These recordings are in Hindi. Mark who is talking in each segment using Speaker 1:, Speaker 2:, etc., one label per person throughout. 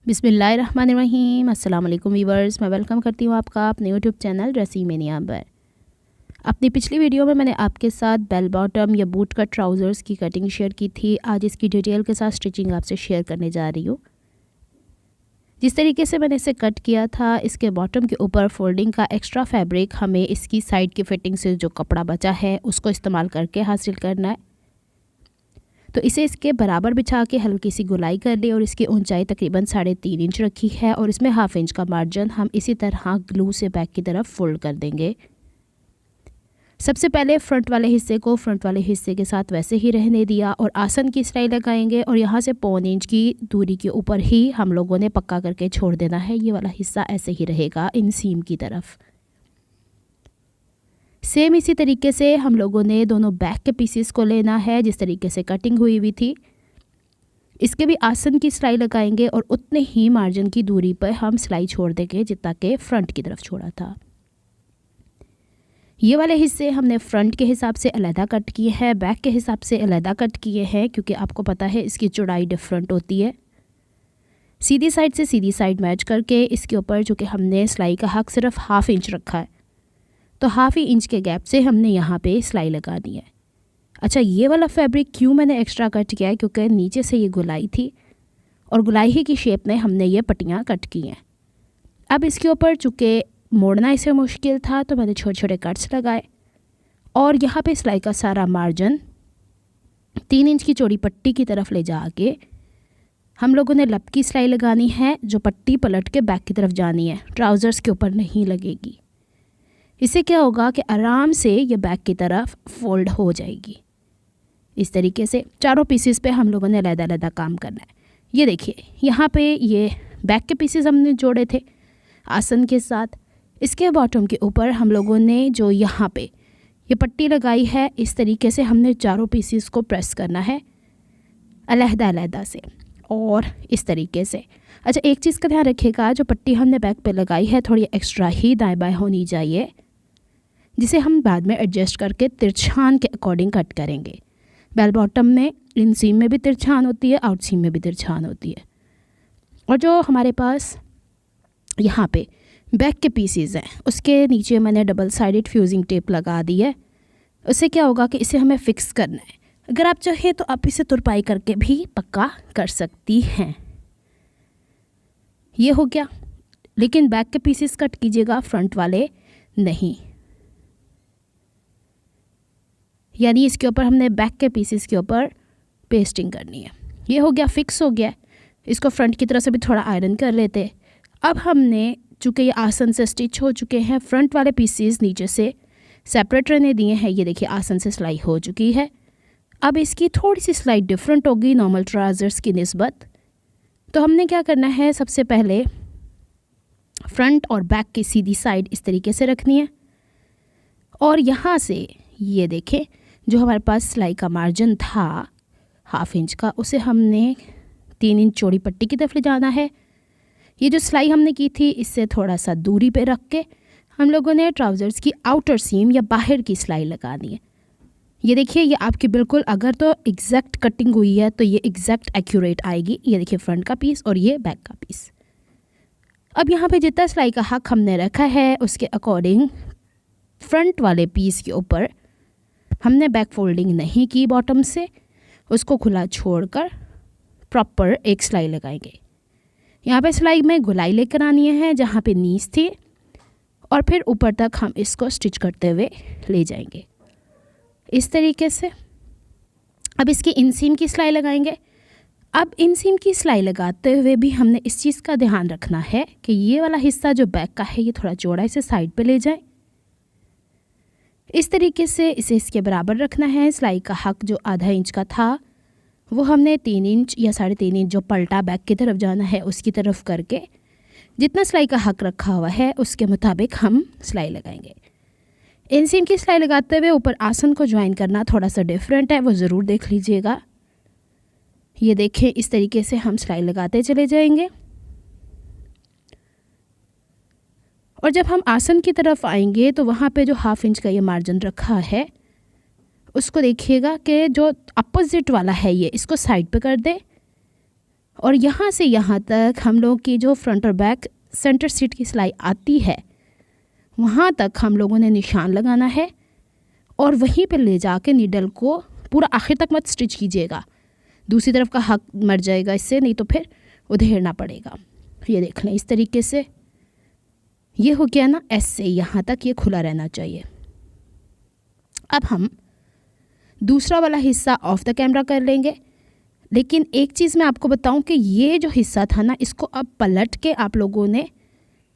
Speaker 1: बिस्मिल्लाहिर्रहमानिर्रहीम। अस्सलाम वालेकुम वीवर्स, मैं वेलकम करती हूँ आपका अपने यूट्यूब चैनल ड्रेसिंग मेनिया पर। अपनी पिछली वीडियो में मैंने आपके साथ बेल बॉटम या बूट कट ट्राउज़र्स की कटिंग शेयर की थी। आज इसकी डिटेल के साथ स्टिचिंग आपसे शेयर करने जा रही हूँ। जिस तरीके से मैंने इसे कट किया था, इसके बॉटम के ऊपर फोल्डिंग का एक्स्ट्रा फैब्रिक हमें इसकी साइड की फिटिंग से जो कपड़ा बचा है उसको इस्तेमाल करके हासिल करना है। तो इसे इसके बराबर बिछा के हल्की सी गुलाई कर ली और इसकी ऊंचाई तकरीबन 3.5 इंच रखी है और इसमें 1/2 इंच का मार्जिन हम इसी तरह ग्लू से बैक की तरफ फोल्ड कर देंगे। सबसे पहले फ्रंट वाले हिस्से को फ्रंट वाले हिस्से के साथ वैसे ही रहने दिया और आसन की सिलाई लगाएंगे और यहाँ से 1.25 इंच की दूरी के ऊपर ही हम लोगों ने पक्का करके छोड़ देना है। ये वाला हिस्सा ऐसे ही रहेगा इन सीम की तरफ। सेम इसी तरीके से हम लोगों ने दोनों बैक के पीसेस को लेना है जिस तरीके से कटिंग हुई हुई थी। इसके भी आसन की सिलाई लगाएंगे और उतने ही मार्जिन की दूरी पर हम सिलाई छोड़ देंगे जितना कि फ्रंट की तरफ छोड़ा था। ये वाले हिस्से हमने फ्रंट के हिसाब से अलहदा कट किए हैं, बैक के हिसाब से अलहदा कट किए हैं क्योंकि आपको पता है इसकी चौड़ाई डिफरेंट होती है। सीधी साइड से सीधी साइड मैच करके इसके ऊपर जो कि हमने सिलाई का हक सिर्फ 1/2 इंच रखा है, तो 1/2 इंच के गैप से हमने यहाँ पे सिलाई लगानी है। अच्छा, ये वाला फैब्रिक क्यों मैंने एक्स्ट्रा कट किया है, क्योंकि नीचे से ये गुलाई थी और गुलाई ही की शेप में हमने ये पट्टियाँ कट की हैं। अब इसके ऊपर चूँकि मोड़ना इसे मुश्किल था तो मैंने छोटे छोटे कट्स लगाए और यहाँ पे सिलाई का सारा मार्जिन 3 इंच की चौड़ी पट्टी की तरफ ले जाके हम लोगों ने लब की सिलाई लगानी है जो पट्टी पलट के बैक की तरफ जानी है, ट्राउज़र्स के ऊपर नहीं लगेगी। इससे क्या होगा कि आराम से ये बैक की तरफ फोल्ड हो जाएगी। इस तरीके से चारों पीसेस पे हम लोगों ने अलग-अलग काम करना है। ये देखिए, यहाँ पे ये बैक के पीसेस हमने जोड़े थे आसन के साथ। इसके बॉटम के ऊपर हम लोगों ने जो यहाँ पे ये पट्टी लगाई है, इस तरीके से हमने चारों पीसेस को प्रेस करना है अलग-अलग से और इस तरीके से। अच्छा, एक चीज़ का ध्यान रखिएगा, जो पट्टी हमने बैक पे लगाई है थोड़ी एक्स्ट्रा ही दाएँ बाएँ होनी चाहिए, जिसे हम बाद में एडजस्ट करके तिरछान के अकॉर्डिंग कट करेंगे। बेल बॉटम में इन सीम में भी तिरछान होती है, आउट सीम में भी तिरछान होती है। और जो हमारे पास यहाँ पे बैक के पीसेस हैं उसके नीचे मैंने डबल साइडेड फ्यूजिंग टेप लगा दी है। उससे क्या होगा कि इसे हमें फ़िक्स करना है। अगर आप चाहें तो आप इसे तुरपाई करके भी पक्का कर सकती हैं। ये हो गया, लेकिन बैक के पीसेस कट कीजिएगा, फ्रंट वाले नहीं। यानी इसके ऊपर हमने बैक के पीसेस के ऊपर पेस्टिंग करनी है। ये हो गया, फिक्स हो गया। इसको फ्रंट की तरफ से भी थोड़ा आयरन कर लेते। अब हमने चूँकि ये आसन से स्टिच हो चुके हैं, फ्रंट वाले पीसेस नीचे से सेपरेट रहने दिए हैं। ये देखिए, आसन से सिलाई हो चुकी है। अब इसकी थोड़ी सी सिलाई डिफरेंट होगी नॉर्मल ट्राउज़र्स की निस्बत। तो हमने क्या करना है, सबसे पहले फ्रंट और बैक की सीधी साइड इस तरीके से रखनी है और यहाँ से ये देखें, जो हमारे पास सिलाई का मार्जिन था 1/2 इंच का, उसे हमने 3 इंच चौड़ी पट्टी की तरफ ले जाना है। ये जो सिलाई हमने की थी इससे थोड़ा सा दूरी पे रख के हम लोगों ने ट्राउज़र्स की आउटर सीम या बाहर की सिलाई लगानी है। ये देखिए, ये आपकी बिल्कुल अगर तो एग्जैक्ट कटिंग हुई है तो ये एग्जैक्ट एक्यूरेट आएगी। ये देखिए, फ्रंट का पीस और ये बैक का पीस। अब यहाँ पे जितना सिलाई का हक हमने रखा है उसके अकॉर्डिंग फ्रंट वाले पीस के ऊपर हमने बैक फोल्डिंग नहीं की बॉटम से, उसको खुला छोड़कर प्रॉपर एक सिलाई लगाएंगे। यहाँ पे सिलाई में गुलाई लेकर आनी है जहाँ पे नीज थी और फिर ऊपर तक हम इसको स्टिच करते हुए ले जाएंगे इस तरीके से। अब इसकी इनसीम की सिलाई लगाएंगे। अब इनसीम की सिलाई लगाते हुए भी हमने इस चीज़ का ध्यान रखना है कि ये वाला हिस्सा जो बैक का है ये थोड़ा चौड़ा इसे साइड पे ले जाए। इस तरीके से इसे इसके बराबर रखना है। सिलाई का हक जो 1/2 इंच का था वो हमने 3 इंच या 3.5 इंच जो पलटा बैक की तरफ जाना है उसकी तरफ करके जितना सिलाई का हक रखा हुआ है उसके मुताबिक हम सिलाई लगाएंगे। इनसीम की सिलाई लगाते हुए ऊपर आसन को ज्वाइन करना थोड़ा सा डिफरेंट है, वो ज़रूर देख लीजिएगा। ये देखें, इस तरीके से हम सिलाई लगाते चले जाएंगे और जब हम आसन की तरफ आएंगे तो वहाँ पे जो 1/2 इंच का ये मार्जिन रखा है उसको देखिएगा कि जो अपोजिट वाला है ये इसको साइड पे कर दे और यहाँ से यहाँ तक हम लोग की जो फ्रंट और बैक सेंटर सीट की सिलाई आती है वहाँ तक हम लोगों ने निशान लगाना है और वहीं पर ले जाके नीडल को पूरा आखिर तक मत स्टिच कीजिएगा, दूसरी तरफ का हक मर जाएगा इससे, नहीं तो फिर उधेड़ना पड़ेगा। ये देख लें इस तरीके से, ये हो गया ना, ऐसे यहाँ तक ये खुला रहना चाहिए। अब हम दूसरा वाला हिस्सा ऑफ द कैमरा कर लेंगे, लेकिन एक चीज़ मैं आपको बताऊं कि ये जो हिस्सा था ना, इसको अब पलट के आप लोगों ने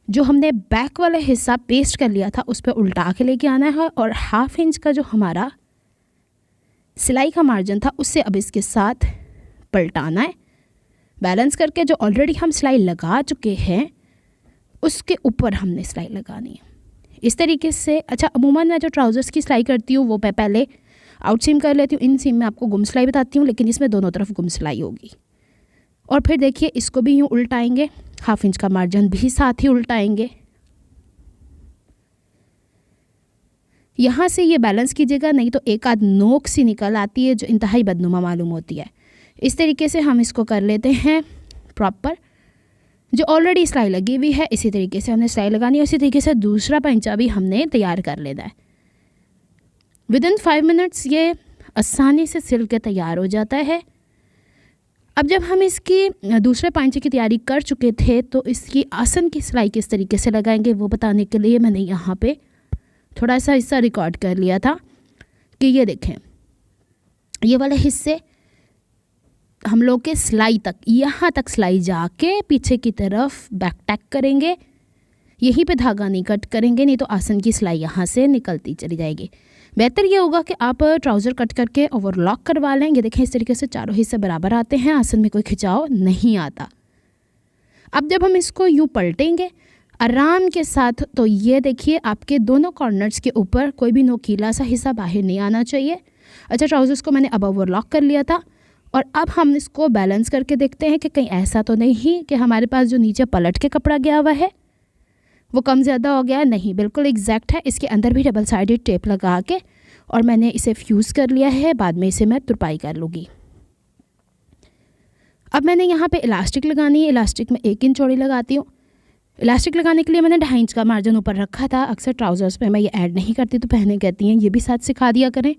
Speaker 1: जो हमने बैक वाला हिस्सा पेस्ट कर लिया था उस पर उल्टा के लेके आना है और 1/2 इंच का जो हमारा सिलाई का मार्जिन था उससे अब इसके साथ पलटाना है, बैलेंस करके जो ऑलरेडी हम सिलाई लगा चुके हैं उसके ऊपर हमने सिलाई लगानी है इस तरीके से। अच्छा, अमूमन मैं जो ट्राउज़र्स की सिलाई करती हूँ वो मैं पहले आउट सीम कर लेती हूँ, इन सीम में आपको गुम सिलाई बताती हूँ, लेकिन इसमें दोनों तरफ गुम सिलाई होगी। और फिर देखिए इसको भी यूँ उल्टाएंगे, 1/2 इंच का मार्जिन भी साथ ही उल्टाएंगे। यहाँ से ये बैलेंस कीजिएगा, नहीं तो एक आध नोक सी निकल आती है जो इंतहाई बदनुमा मालूम होती है। इस तरीके से हम इसको कर लेते हैं प्रॉपर। जो ऑलरेडी सिलाई लगी हुई है इसी तरीके से हमने सिलाई लगानी है, इसी तरीके से दूसरा पंचा भी हमने तैयार कर लेना है। विदिन 5 मिनट्स ये आसानी से सिल के तैयार हो जाता है। अब जब हम इसकी दूसरे पांचे की तैयारी कर चुके थे तो इसकी आसन की सिलाई किस तरीके से लगाएंगे वो बताने के लिए मैंने यहाँ पे थोड़ा सा हिस्सा रिकॉर्ड कर लिया था कि ये देखें, ये वाले हिस्से हम लोग के सिलाई तक, यहाँ तक सिलाई जाके पीछे की तरफ बैक टैक करेंगे, यहीं पे धागा नहीं कट करेंगे, नहीं तो आसन की सिलाई यहाँ से निकलती चली जाएगी। बेहतर ये होगा कि आप ट्राउज़र कट करके ओवरलॉक करवा लें। ये देखें इस तरीके से चारों हिस्से बराबर आते हैं, आसन में कोई खिंचाव नहीं आता। अब जब हम इसको यूँ पलटेंगे आराम के साथ, तो ये देखिए आपके दोनों कॉर्नर्स के ऊपर कोई भी नोकीला सा हिस्सा बाहर नहीं आना चाहिए। अच्छा, ट्राउज़र्स को मैंने अब ओवरलॉक कर लिया था और अब हम इसको बैलेंस करके देखते हैं कि कहीं ऐसा तो नहीं कि हमारे पास जो नीचे पलट के कपड़ा गया हुआ है वो कम ज़्यादा हो गया। नहीं, बिल्कुल एग्जैक्ट है। इसके अंदर भी डबल साइडेड टेप लगा के और मैंने इसे फ्यूज़ कर लिया है, बाद में इसे मैं तुरपाई कर लूँगी। अब मैंने यहाँ पे इलास्टिक लगानी है, इलास्टिक में 1 इंच चौड़ी लगाती हूँ। इलास्टिक लगाने के लिए मैंने 2.5 इंच का मार्जिन ऊपर रखा था। अक्सर ट्राउज़र्स पे मैं ये ऐड नहीं करती तो बहनें कहती हैं ये भी साथ सिखा दिया करें।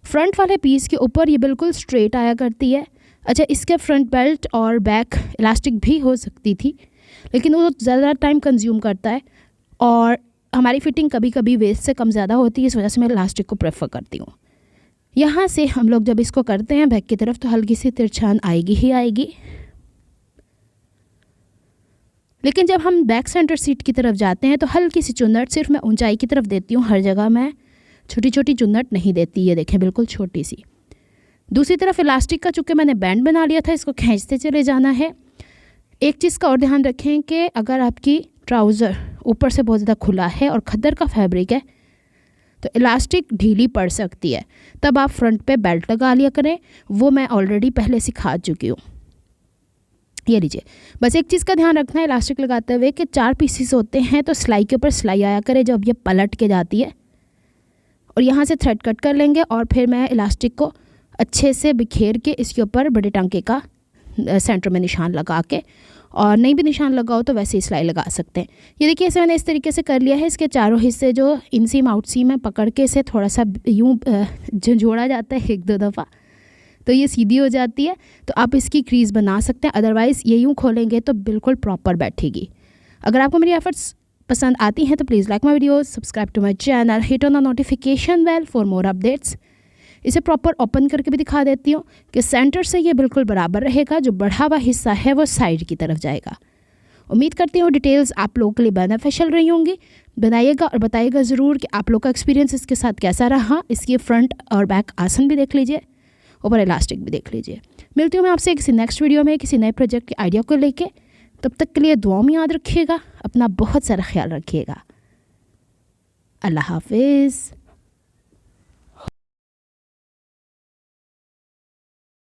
Speaker 1: फ्रंट वाले पीस के ऊपर ये बिल्कुल स्ट्रेट आया करती है। अच्छा, इसके फ्रंट बेल्ट और बैक इलास्टिक भी हो सकती थी, लेकिन वो ज़्यादा टाइम कंज्यूम करता है और हमारी फिटिंग कभी कभी वेस्ट से कम ज़्यादा होती है, इस वजह से मैं इलास्टिक को प्रेफर करती हूँ। यहाँ से हम लोग जब इसको करते हैं बैक की तरफ तो हल्की सी तिरछान आएगी ही आएगी, लेकिन जब हम बैक सेंटर सीट की तरफ जाते हैं तो हल्की सी चुन्नट सिर्फ मैं ऊंचाई की तरफ देती हूँ, हर जगह मैं छोटी छोटी चुन्नट नहीं देती। ये देखें बिल्कुल छोटी सी। दूसरी तरफ इलास्टिक का चूँकि मैंने बैंड बना लिया था, इसको खींचते चले जाना है। एक चीज़ का और ध्यान रखें कि अगर आपकी ट्राउज़र ऊपर से बहुत ज़्यादा खुला है और खद्दर का फैब्रिक है तो इलास्टिक ढीली पड़ सकती है, तब आप फ्रंट पे बेल्ट लगा लिया करें। वो मैं ऑलरेडी पहले सिखा चुकी हूँ। ये लीजिए, बस एक चीज़ का ध्यान रखना है इलास्टिक लगाते हुए कि 4 पीसीस होते हैं तो सिलाई के ऊपर सिलाई आया करे जब ये पलट के जाती है। और यहाँ से थ्रेड कट कर लेंगे और फिर मैं इलास्टिक को अच्छे से बिखेर के इसके ऊपर बड़े टांके का सेंटर में निशान लगा के, और नहीं भी निशान लगाओ तो वैसे ही सिलाई लगा सकते हैं। ये देखिए इसे मैंने इस तरीके से कर लिया है। इसके चारों हिस्से जो इन सीम आउट सीम में पकड़ के इसे थोड़ा सा यूँ जोड़ा जाता है 1-2 दफ़ा, तो ये सीधी हो जाती है। तो आप इसकी क्रीज़ बना सकते हैं, अदरवाइज़ ये यूँ खोलेंगे तो बिल्कुल प्रॉपर बैठेगी। अगर आपको मेरी एफर्ट्स पसंद आती हैं तो please like my video, subscribe to my channel, hit on the notification bell for more updates. इसे प्रॉपर ओपन करके भी दिखा देती हूँ कि सेंटर से ये बिल्कुल बराबर रहेगा, जो बढ़ा हुआ हिस्सा है वो साइड की तरफ जाएगा। उम्मीद करती हूँ डिटेल्स आप लोगों के लिए बेनिफिशियल रही होंगी। बनाइएगा और बताइएगा ज़रूर कि आप लोग का एक्सपीरियंस इसके साथ कैसा रहा। इसकी फ्रंट और बैक आसन भी देख लीजिए, ऊपर इलास्टिक भी देख लीजिए। मिलती हूँ मैं आपसे किसी नेक्स्ट वीडियो में किसी नए प्रोजेक्ट के आइडिया को लेके। तब तक के लिए दुआ में याद रखिएगा, अपना बहुत सारा ख्याल रखिएगा। अल्लाह हाफिज़।